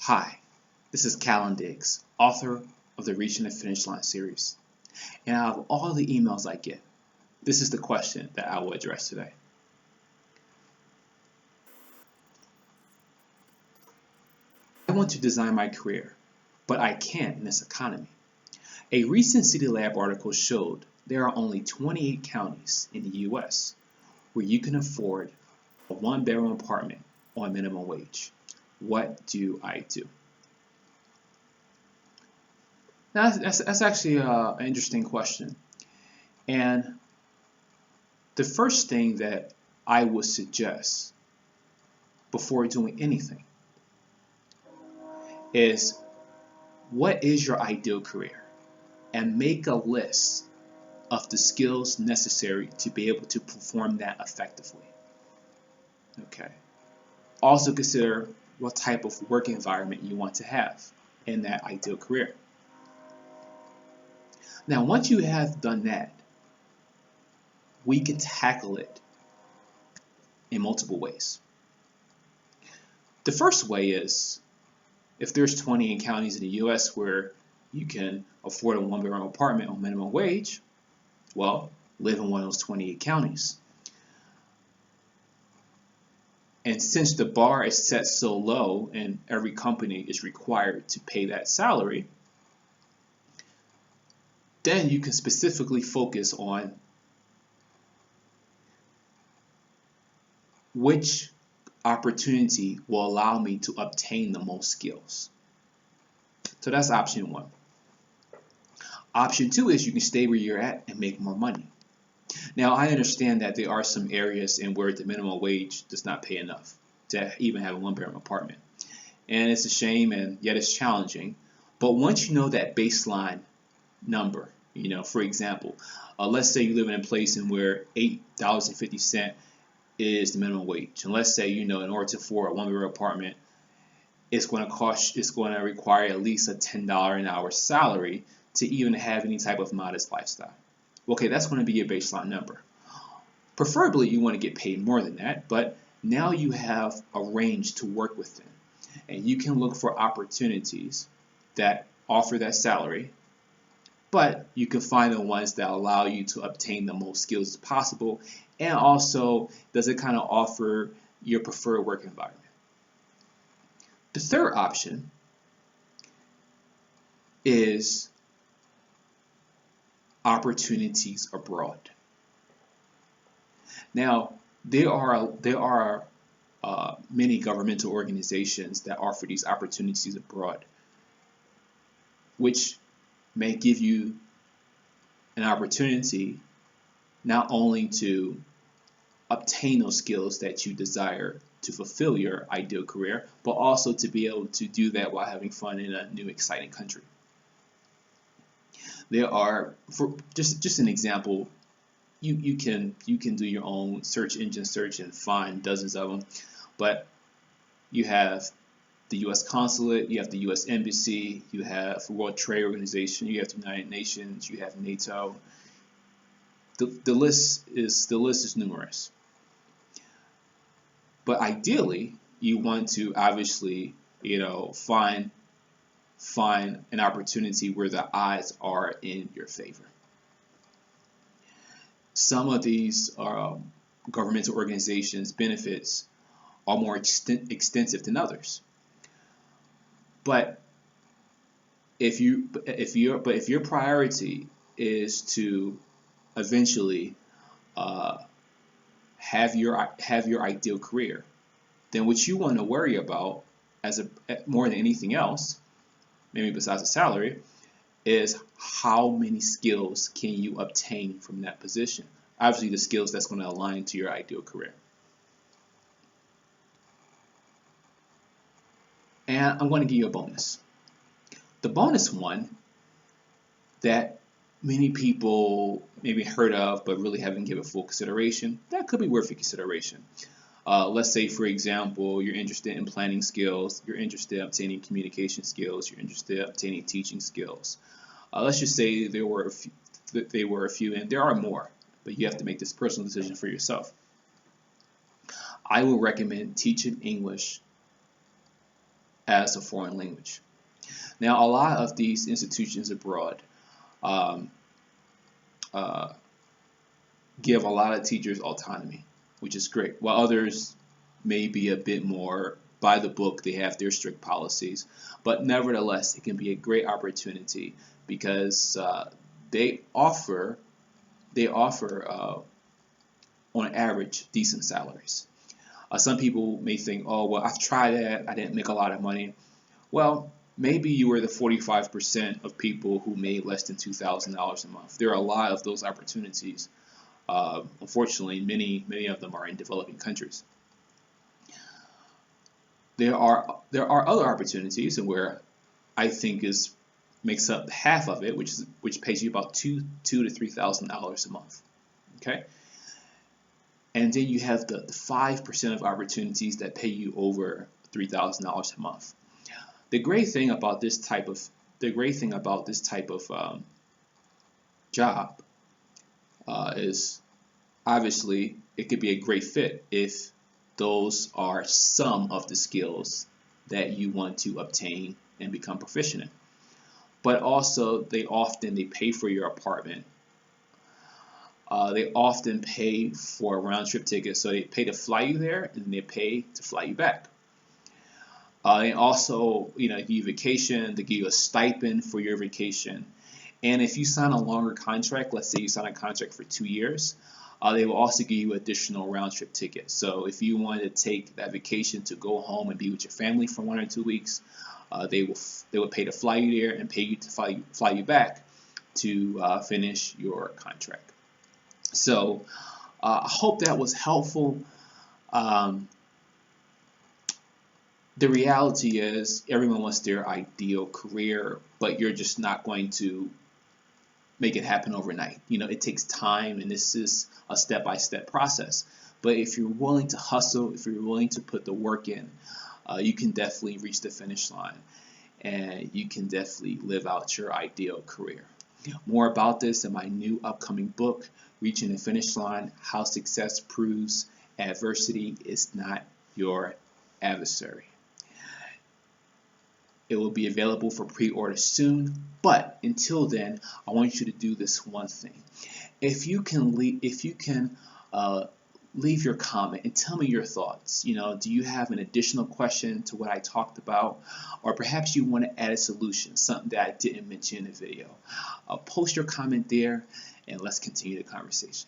Hi, this is Callan Diggs, author of the Reaching the Finish Line series. And out of all the emails I get, this is the question that I will address today. I want to design my career, but I can't in this economy. A recent City Lab article showed there are only 28 counties in the US where you can afford a one-bedroom apartment on minimum wage. What do I do? Now, that's actually an interesting question. And the first thing that I would suggest before doing anything is, what is your ideal career? And make a list of the skills necessary to be able to perform that effectively. Okay. Also consider what type of work environment you want to have in that ideal career. Now, once you have done that, we can tackle it in multiple ways. The first way is, if there's 28 counties in the US where you can afford a one-bedroom apartment on minimum wage, well, live in one of those 28 counties. And since the bar is set so low and every company is required to pay that salary, then you can specifically focus on which opportunity will allow me to obtain the most skills. So that's option one. Option two is you can stay where you're at and make more money. Now, I understand that there are some areas in where the minimum wage does not pay enough to even have a one-bedroom apartment. And it's a shame, and yet it's challenging. But once you know that baseline number, for example, let's say you live in a place in where $8.50 is the minimum wage. And let's say, in order to afford a one-bedroom apartment, it's going to require at least a $10 an hour salary to even have any type of modest lifestyle. Okay, that's going to be your baseline number. Preferably, you want to get paid more than that, but now you have a range to work within. And you can look for opportunities that offer that salary, but you can find the ones that allow you to obtain the most skills possible, and also does it kind of offer your preferred work environment. The third option is opportunities abroad. Now, there are many governmental organizations that offer these opportunities abroad, which may give you an opportunity not only to obtain those skills that you desire to fulfill your ideal career, but also to be able to do that while having fun in a new, exciting country. There are, for just an example, you can do your own search engine search and find dozens of them, but you have the U.S. Consulate, you have the U.S. Embassy, you have World Trade Organization, you have the United Nations, you have NATO. The list is numerous. But ideally, you want to obviously, find an opportunity where the odds are in your favor. Some of these governmental organizations' benefits are more extensive than others. But if your priority is to eventually have your ideal career, then what you want to worry about more than anything else, maybe besides the salary, is how many skills can you obtain from that position. Obviously, the skills that's going to align to your ideal career. And I'm going to give you a bonus. The bonus one that many people maybe heard of but really haven't given full consideration, that could be worth your consideration. Let's say, for example, you're interested in planning skills, you're interested in obtaining communication skills, you're interested in obtaining teaching skills. Let's just say there were a few, and there are more, but you have to make this personal decision for yourself. I would recommend teaching English as a foreign language. Now, a lot of these institutions abroad um, uh, give a lot of teachers autonomy, which is great, while others may be a bit more by the book. They have their strict policies, but nevertheless, it can be a great opportunity because they offer on average decent salaries. Some people may think, oh, well, I've tried that, I didn't make a lot of money. Well, maybe you were the 45% of people who made less than $2,000 a month. There are a lot of those opportunities. Unfortunately, many of them are in developing countries. There are other opportunities, and where I think makes up half of it, which pays you about $2,000 to $3,000 a month. Okay, and then you have the 5% of opportunities that pay you over $3,000 a month. The great thing about this type of job is obviously it could be a great fit if those are some of the skills that you want to obtain and become proficient in. But also they pay for your apartment. They often pay for a round trip ticket, so they pay to fly you there and they pay to fly you back. They also, give you vacation, they give you a stipend for your vacation. And if you sign a longer contract, let's say you sign a contract for 2 years, they will also give you additional round trip tickets. So if you wanted to take that vacation to go home and be with your family for 1 or 2 weeks, they will pay to fly you there and pay you to fly you back to finish your contract. So I hope that was helpful. The reality is everyone wants their ideal career, but you're just not going to make it happen overnight. It takes time, and this is a step-by-step process. But if you're willing to hustle, if you're willing to put the work in, you can definitely reach the finish line, and you can definitely live out your ideal career. More about this in my new upcoming book, Reaching the Finish Line: How Success Proves Adversity is Not Your Adversary. It will be available for pre-order soon, but until then, I want you to do this one thing. If you can leave your comment and tell me your thoughts. Do you have an additional question to what I talked about, or perhaps you want to add a solution, something that I didn't mention in the video? Post your comment there, and let's continue the conversation.